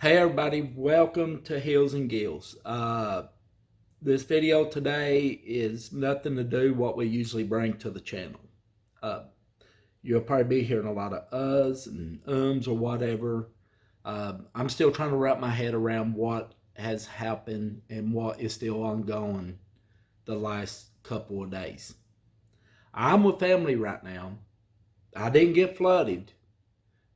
Hey everybody, welcome to Hills and Gills. This video today is nothing to do what we usually bring to the channel. Uh, you'll probably be hearing a lot of uhs and ums or whatever. I'm still trying to wrap my head around what has happened and what is still ongoing the last couple of days. I'm with family right now. I didn't get flooded,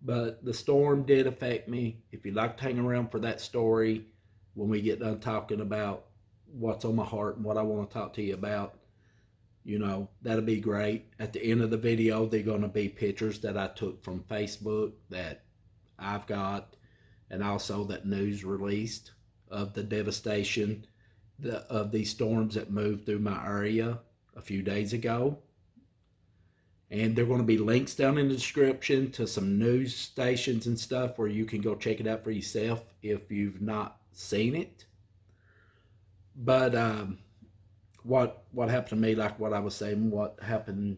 but the storm did affect me. If you'd like to hang around for that story when we get done talking about what's on my heart and what I want to talk to you about, that'll be great. At the end of the video, they're going to be pictures that I took from Facebook that I've got, and also that news released of the devastation of these storms that moved through my area a few days ago. And there are going to be links down in the description to some news stations and stuff where you can go check it out for yourself if you've not seen it. But what happened to me, like what I was saying, what happened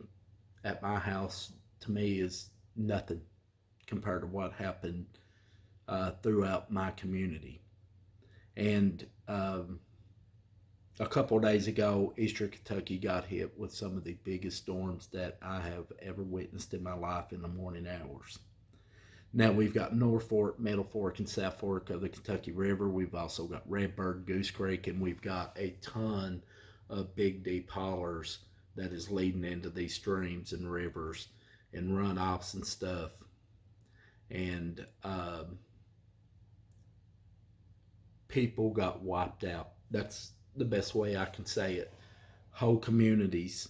at my house to me is nothing compared to what happened throughout my community. And a couple of days ago, Eastern Kentucky got hit with some of the biggest storms that I have ever witnessed in my life in the morning hours. Now we've got North Fork, Middle Fork, and South Fork of the Kentucky River. We've also got Redbird, Goose Creek, and we've got a ton of big deep hollers that is leading into these streams and rivers and runoffs and stuff. And people got wiped out. That's the best way I can say it. Whole communities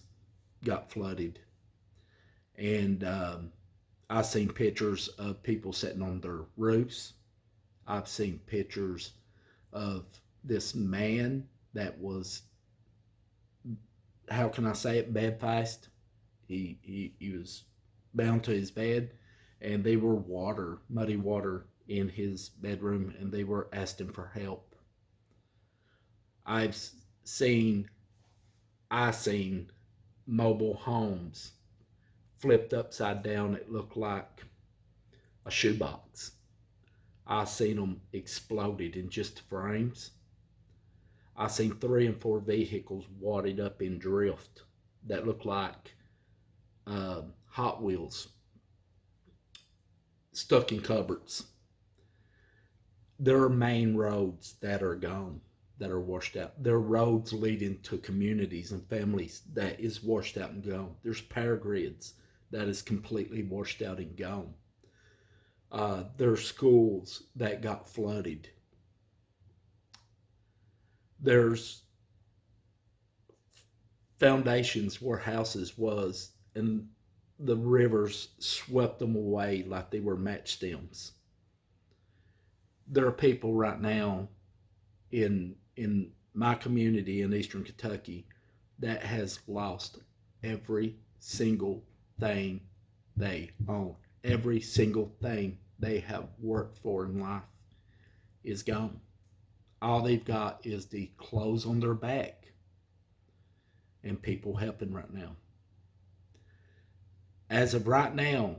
got flooded. And I've seen pictures of people sitting on their roofs. I've seen pictures of this man that was, how can I say it, bedfast. He was bound to his bed, and they were muddy water in his bedroom, and they were asking for help. I've seen mobile homes flipped upside down. It looked like a shoebox. I seen them exploded in just frames. I seen 3 and 4 vehicles wadded up in drift that looked like Hot Wheels stuck in cupboards. There are main roads that are gone, that are washed out. There are roads leading to communities and families that is washed out and gone. There's power grids that is completely washed out and gone. There are schools that got flooded. There's foundations where houses was, and the rivers swept them away like they were match stems. There are people right now in my community in Eastern Kentucky that has lost every single thing they own. Every single thing they have worked for in life is gone. All they've got is the clothes on their back and people helping right now. As of right now,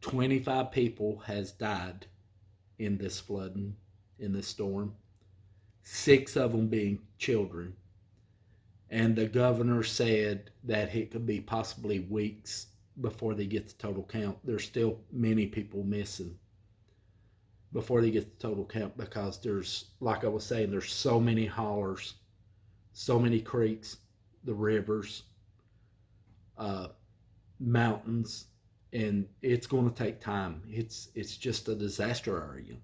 25 people has died in this flooding, in this storm. 6 of them being children. And the governor said that it could be possibly weeks before they get the total count. There's still many people missing before they get the total count, because there's, like I was saying, there's so many hollers, so many creeks, the rivers, mountains, and it's going to take time. It's just a disaster area.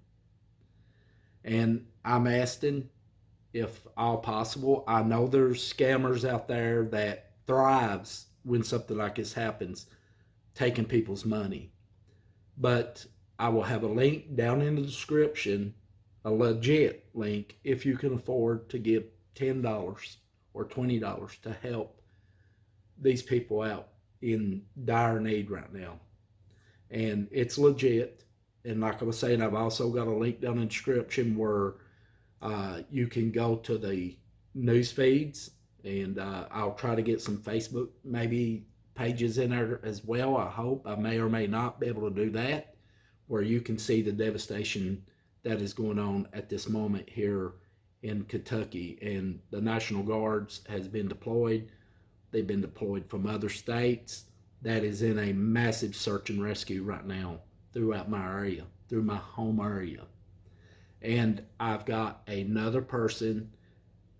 And I'm asking, if all possible, I know there's scammers out there that thrives when something like this happens, taking people's money. But I will have a link down in the description, a legit link, if you can afford to give $10 or $20 to help these people out in dire need right now. And it's legit. And like I was saying, I've also got a link down in the description where you can go to the news feeds, and I'll try to get some Facebook maybe pages in there as well. I hope I may or may not be able to do that, where you can see the devastation that is going on at this moment here in Kentucky. And the National Guards has been deployed. They've been deployed from other states. That is in a massive search and rescue right now throughout my area, through my home area. And I've got another person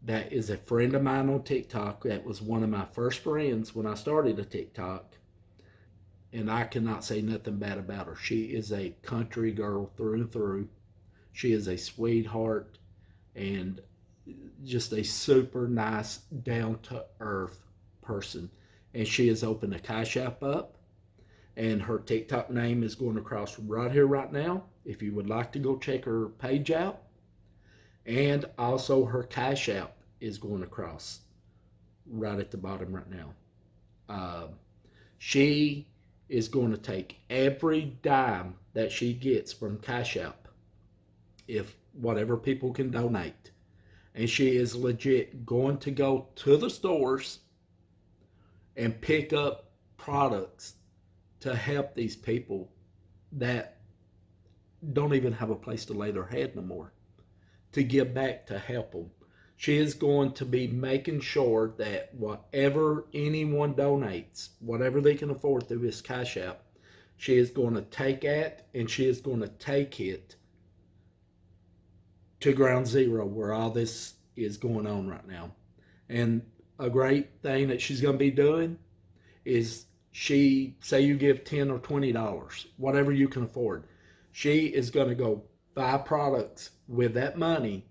that is a friend of mine on TikTok that was one of my first friends when I started a TikTok. And I cannot say nothing bad about her. She is a country girl through and through. She is a sweetheart and just a super nice, down to earth person. And she has opened a Cash App up, and her TikTok name is going across right here, right now. If you would like to go check her page out, and also her Cash App is going across right at the bottom right now. She is going to take every dime that she gets from Cash App, if whatever people can donate, and she is legit going to go to the stores and pick up products to help these people that don't even have a place to lay their head no more, to give back, to help them. She is going to be making sure that whatever anyone donates, whatever they can afford through this Cash App, she is going to take it and she is going to take it to ground zero where all this is going on right now. And a great thing that she's going to be doing is, she say you give $10 or $20, whatever you can afford, she is going to go buy products with that money,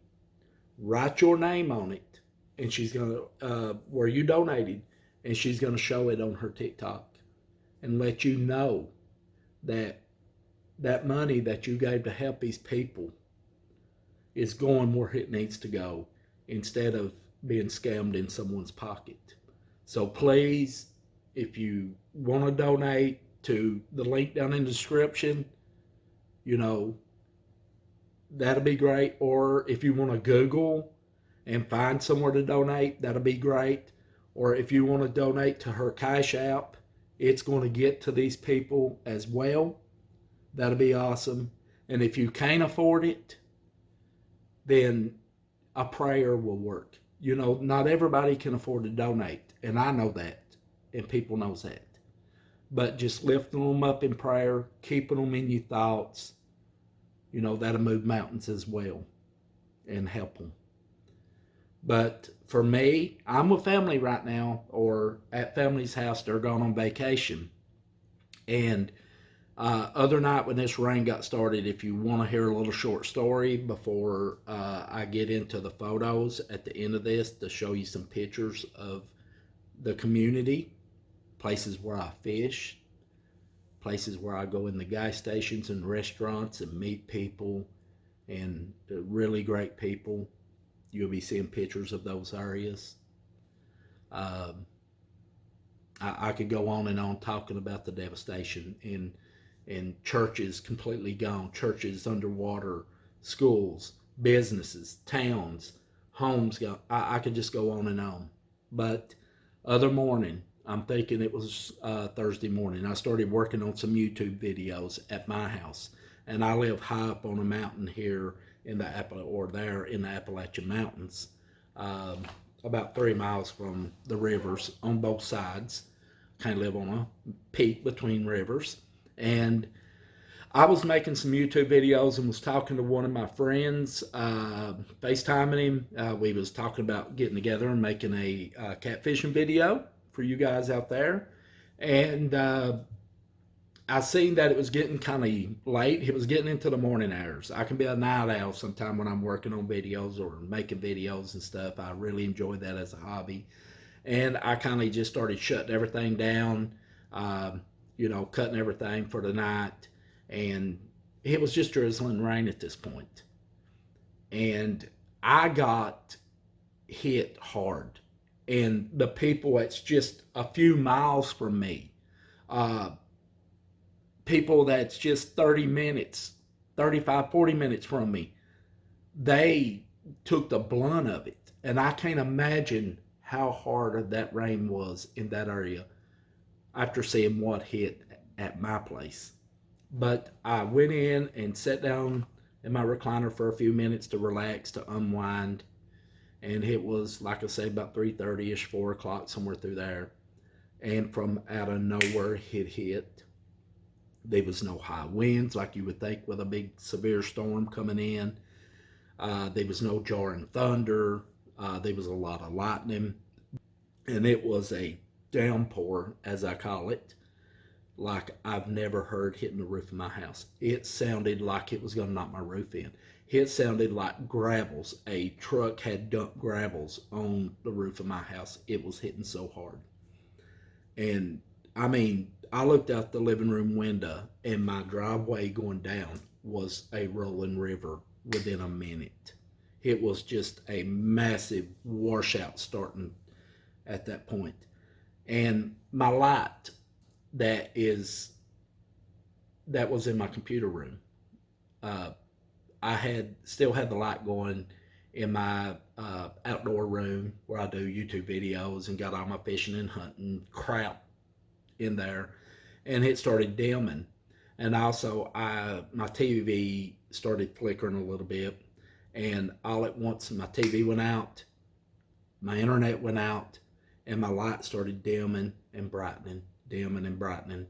write your name on it, and she's going to where you donated, and she's going to show it on her TikTok and let you know that that money that you gave to help these people is going where it needs to go, instead of being scammed in someone's pocket. So please, if you want to donate to the link down in the description, you know, that'll be great. Or if you want to Google and find somewhere to donate, that'll be great. Or if you want to donate to her Cash App, it's going to get to these people as well. That'll be awesome. And if you can't afford it, then a prayer will work. You know, not everybody can afford to donate, and I know that, and people knows that. But just lifting them up in prayer, keeping them in your thoughts, you know, that'll move mountains as well and help them. But for me, I'm with family right now, or at family's house. They're gone on vacation. And other night when this rain got started, if you want to hear a little short story before I get into the photos at the end of this, to show you some pictures of the community, places where I fish, places where I go in the gas stations and restaurants and meet people, and really great people. You'll be seeing pictures of those areas. I could go on and on talking about the devastation in churches completely gone, churches underwater, schools, businesses, towns, homes gone. I could just go on and on. But other morning, I'm thinking it was Thursday morning, I started working on some YouTube videos at my house. And I live high up on a mountain here in the Appalachian Mountains, about 3 miles from the rivers on both sides. Kind of live on a peak between rivers. And I was making some YouTube videos and was talking to one of my friends, FaceTiming him. We was talking about getting together and making a catfishing video for you guys out there. And I seen that it was getting kind of late. It was getting into the morning hours. I can be a night owl sometime when I'm working on videos or making videos and stuff. I really enjoy that as a hobby. And I kind of just started shutting everything down, you know, cutting everything for the night. And it was just drizzling rain at this point. And I got hit hard. And the people that's just a few miles from me, people that's just 30 minutes, 35, 40 minutes from me, they took the blunt of it. And I can't imagine how hard that rain was in that area after seeing what hit at my place. But I went in and sat down in my recliner for a few minutes to relax, to unwind. And it was, like I say, about 3:30ish, 4 o'clock, somewhere through there. And from out of nowhere, it hit. There was no high winds like you would think with a big severe storm coming in. There was no jarring thunder. There was a lot of lightning. And it was a downpour, as I call it, like I've never heard hitting the roof of my house. It sounded like it was going to knock my roof in. It sounded like gravels. A truck had dumped gravels on the roof of my house. It was hitting so hard. And I mean, I looked out the living room window, and my driveway going down was a rolling river within a minute. It was just a massive washout starting at that point. And my light that was in my computer room, I still had the light going in my outdoor room where I do YouTube videos and got all my fishing and hunting crap in there, and it started dimming. And also, my TV started flickering a little bit, and all at once my TV went out, my internet went out, and my light started dimming and brightening, dimming and brightening.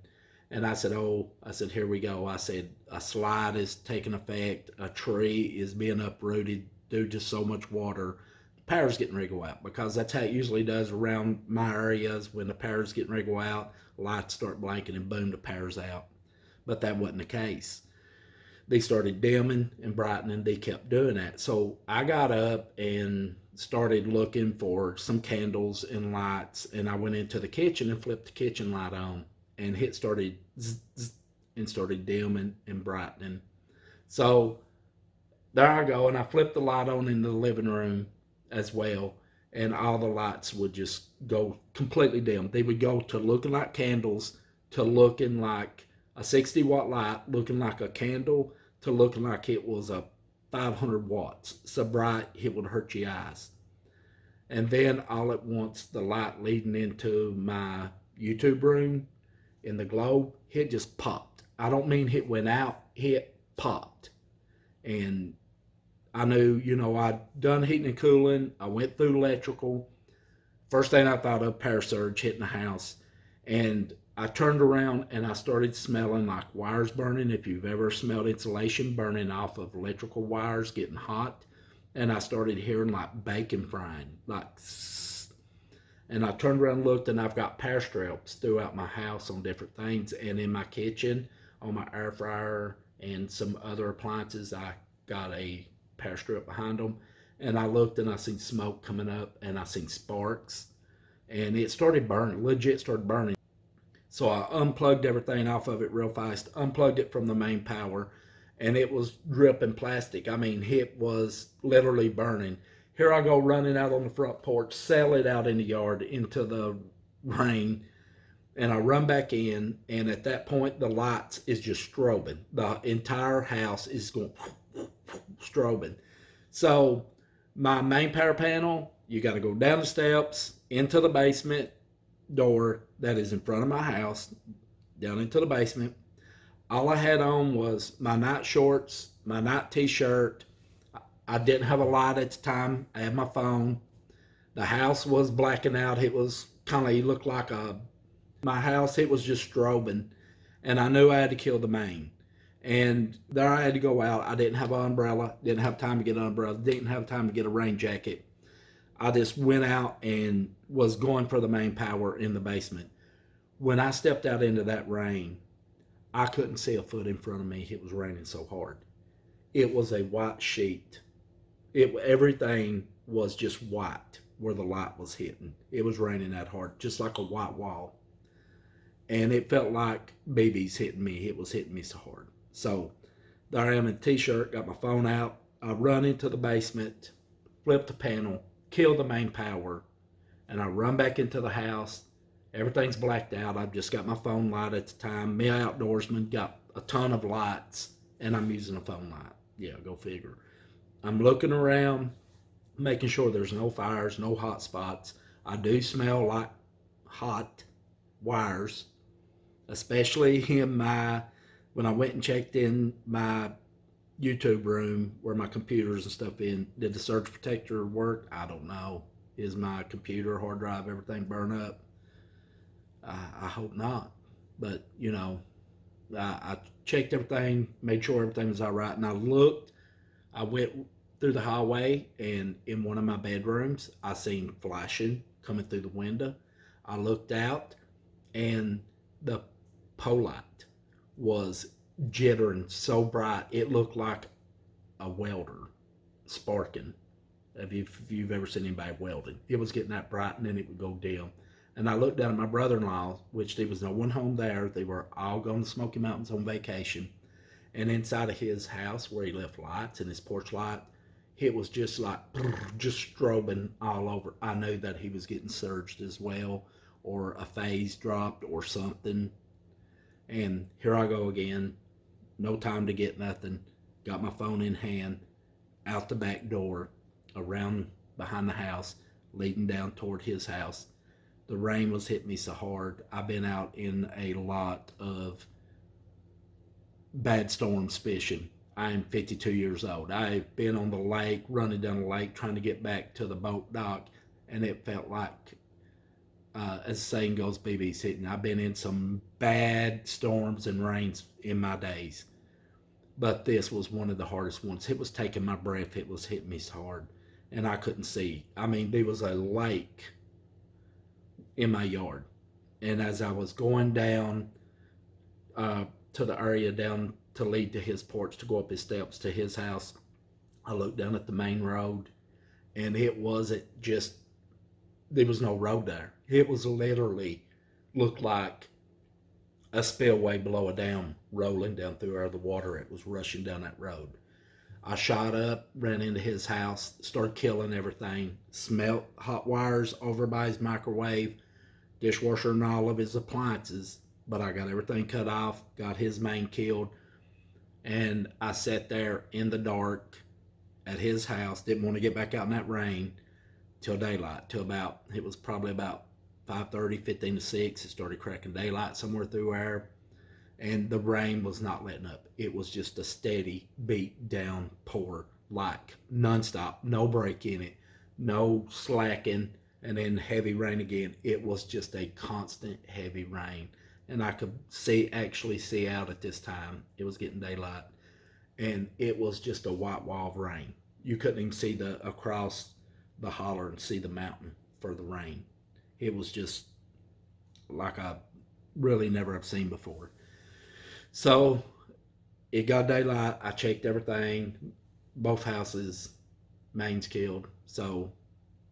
And I said, here we go. I said, a slide is taking effect. A tree is being uprooted due to so much water. The power's getting ready to go out, because that's how it usually does around my areas. When the power's getting ready to go out, lights start blinking and boom, the power's out. But that wasn't the case. They started dimming and brightening. They kept doing that. So I got up and started looking for some candles and lights, and I went into the kitchen and flipped the kitchen light on, and it started zzz, zzz, and started dimming and brightening. So there I go, and I flipped the light on in the living room as well, and all the lights would just go completely dim. They would go to looking like candles, to looking like a 60-watt light, looking like a candle, to looking like it was a 500 watts. So bright it would hurt your eyes. And then all at once, the light leading into my YouTube room in the globe, it just popped. I don't mean it went out, it popped. And I knew, I'd done heating and cooling. I went through electrical. First thing I thought of, power surge hitting the house. And I turned around and I started smelling like wires burning. If you've ever smelled insulation burning off of electrical wires getting hot. And I started hearing like bacon frying, like, and I turned around and looked, and I've got power strips throughout my house on different things. And in my kitchen, on my air fryer and some other appliances, I got a power strip behind them. And I looked and I seen smoke coming up, and I seen sparks, and it started burning, legit started burning. So I unplugged everything off of it real fast, unplugged it from the main power, and it was dripping plastic. I mean, it was literally burning. Here I go running out on the front porch, sail it out in the yard into the rain, and I run back in, and at that point, the lights is just strobing. The entire house is going strobing. So my main power panel, you got to go down the steps into the basement door that is in front of my house, down into the basement. All I had on was my night shorts, my night t-shirt. I didn't have a light at the time. I had my phone. The house was blacking out. It was kind of, it looked like my house, it was just strobing. And I knew I had to kill the main. And there I had to go out. I didn't have an umbrella. Didn't have time to get an umbrella. Didn't have time to get a rain jacket. I just went out and was going for the main power in the basement. When I stepped out into that rain, I couldn't see a foot in front of me. It was raining so hard. It was a white sheet. Everything was just white where the light was hitting. It was raining that hard, just like a white wall. And it felt like BB's hitting me. It was hitting me so hard. So there I am in a t-shirt, got my phone out. I run into the basement, flip the panel, kill the main power, and I run back into the house. Everything's blacked out. I've just got my phone light at the time. Me outdoorsman, got a ton of lights, and I'm using a phone light. Yeah, go figure. I'm looking around, making sure there's no fires, no hot spots. I do smell like hot wires, especially when I went and checked in my YouTube room where my computers and stuff in. Did the surge protector work? I don't know. Is my computer, hard drive, everything burn up? I hope not. But, you know, I checked everything, made sure everything was all right, and I looked. I went through the hallway, and in one of my bedrooms, I seen flashing coming through the window. I looked out, and the pole light was jittering so bright it looked like a welder sparking. If you've ever seen anybody welding, it was getting that bright, and then it would go dim. And I looked down at my brother-in-law, which there was no one home there. They were all going to Smoky Mountains on vacation. And inside of his house, where he left lights and his porch light, it was just like just strobing all over. I knew that he was getting surged as well, or a phase dropped or something. And here I go again, no time to get nothing. Got my phone in hand, out the back door, around behind the house, leading down toward his house. The rain was hitting me so hard. I've been out in a lot of bad storms fishing. I am 52 years old. I've been on the lake, running down the lake, trying to get back to the boat dock, and it felt like, as the saying goes, BB's hitting. I've been in some bad storms and rains in my days, but this was one of the hardest ones. It was taking my breath. It was hitting me so hard, and I couldn't see. I mean, there was a lake in my yard, and as I was going down to the area down to lead to his porch to go up his steps to his house, I looked down at the main road, and it wasn't just, there was no road there. It was literally looked like a spillway below a dam rolling down through there. The water, it was rushing down that road. I shot up, ran into his house, started killing everything, smelt hot wires over by his microwave, dishwasher, and all of his appliances. But I got everything cut off, got his main killed, and I sat there in the dark at his house. Didn't want to get back out in that rain till daylight, till about, it was probably about 5:30, 15 to 6. It started cracking daylight somewhere through there, and the rain was not letting up. It was just a steady beat down pour, like nonstop, no break in it, no slacking, and then heavy rain again. It was just a constant heavy rain, and I could actually see out at this time. It was getting daylight, and it was just a white wall of rain. You couldn't even see across the holler and see the mountain for the rain. It was just like I really never have seen before. So it got daylight. I checked everything. Both houses, mains killed. So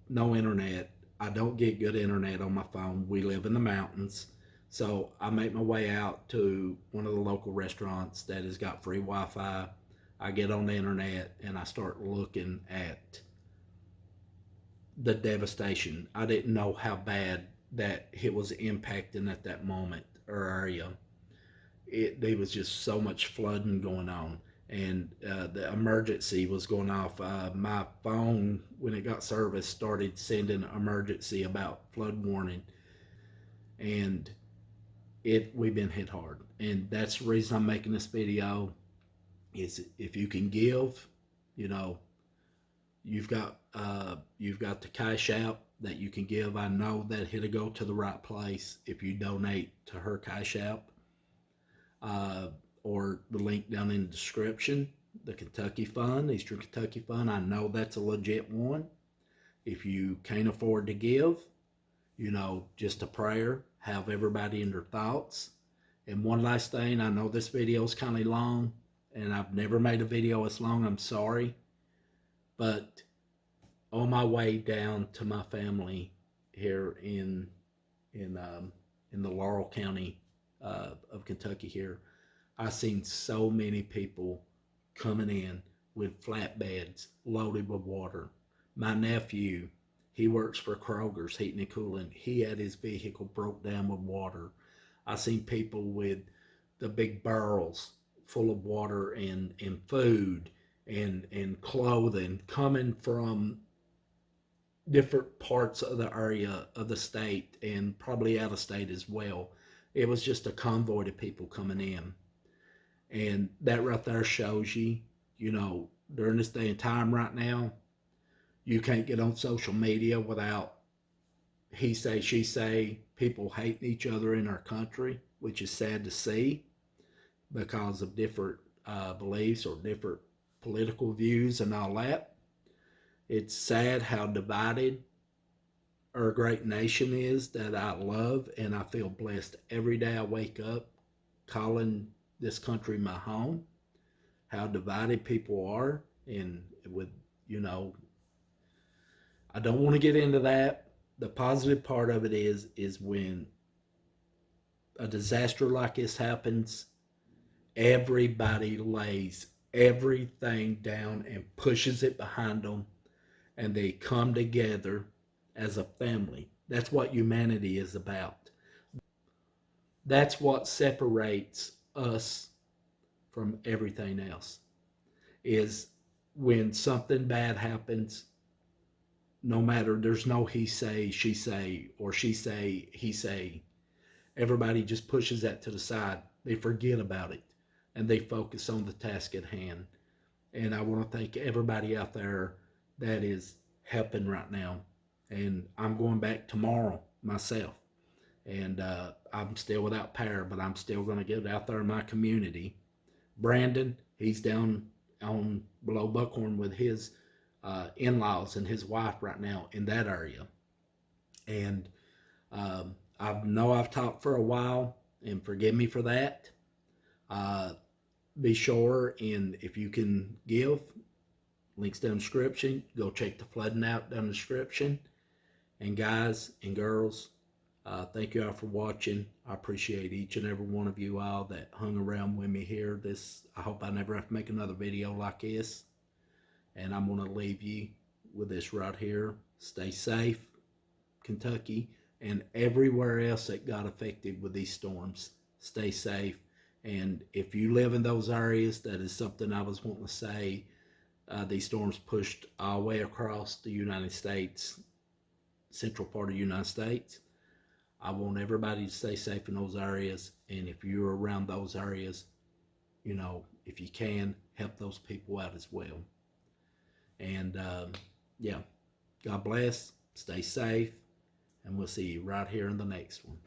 no internet. I don't get good internet on my phone. We live in the mountains. So I make my way out to one of the local restaurants that has got free Wi-Fi. I get on the internet and I start looking at the devastation. I didn't know how bad that it was impacting at that moment or area. There was just so much flooding going on, and the emergency was going off. My phone, when it got service, started sending emergency about flood warning, and we've been hit hard. And that's the reason I'm making this video, is if you can give, you know, you've got the cash out that you can give. I know that it'll go to the right place if you donate to her cash out, or the link down in the description, the Kentucky Fund, Eastern Kentucky Fund. I know that's a legit one. If you can't afford to give, you know, just a prayer, have everybody in their thoughts. And one last thing, I know this video is kind of long, and I've never made a video as long. I'm sorry. But on my way down to my family here in the Laurel County of Kentucky here, I seen so many people coming in with flatbeds loaded with water. My nephew, he works for Kroger's Heating and Cooling. He had his vehicle broke down with water. I seen people with the big barrels full of water and food and clothing coming from different parts of the area of the state and probably out of state as well. It was just a convoy of people coming in. And that right there shows you, during this day and time right now, you can't get on social media without he say, she say, people hating each other in our country, which is sad to see because of different beliefs or different political views and all that. It's sad how divided our great nation is that I love, and I feel blessed every day I wake up calling this country my home. How divided people are, and with, you know, I don't want to get into that. The positive part of it is when a disaster like this happens, everybody lays everything down and pushes it behind them, and they come together as a family. That's what humanity is about. That's what separates us from everything else. Is when something bad happens, no matter, there's no he say, she say, or she say, he say. Everybody just pushes that to the side. They forget about it and they focus on the task at hand. And I want to thank everybody out there that is helping right now. And I'm going back tomorrow myself. And I'm still without power, but I'm still going to get out there in my community. Brandon, he's down on below Buckhorn with his in-laws and his wife right now in that area. And I know I've talked for a while, and forgive me for that. Uh, be sure, and if you can give, links down the description. Go check the flooding out down the description. And guys and girls, thank you all for watching. I appreciate each and every one of you all that hung around with me here. I hope I never have to make another video like this. And I'm going to leave you with this right here. Stay safe, Kentucky, and everywhere else that got affected with these storms. Stay safe. And if you live in those areas, that is something I was wanting to say. These storms pushed all the way across the United States, central part of the United States. I want everybody to stay safe in those areas. And if you're around those areas, if you can, help those people out as well. And yeah, God bless. Stay safe. And we'll see you right here in the next one.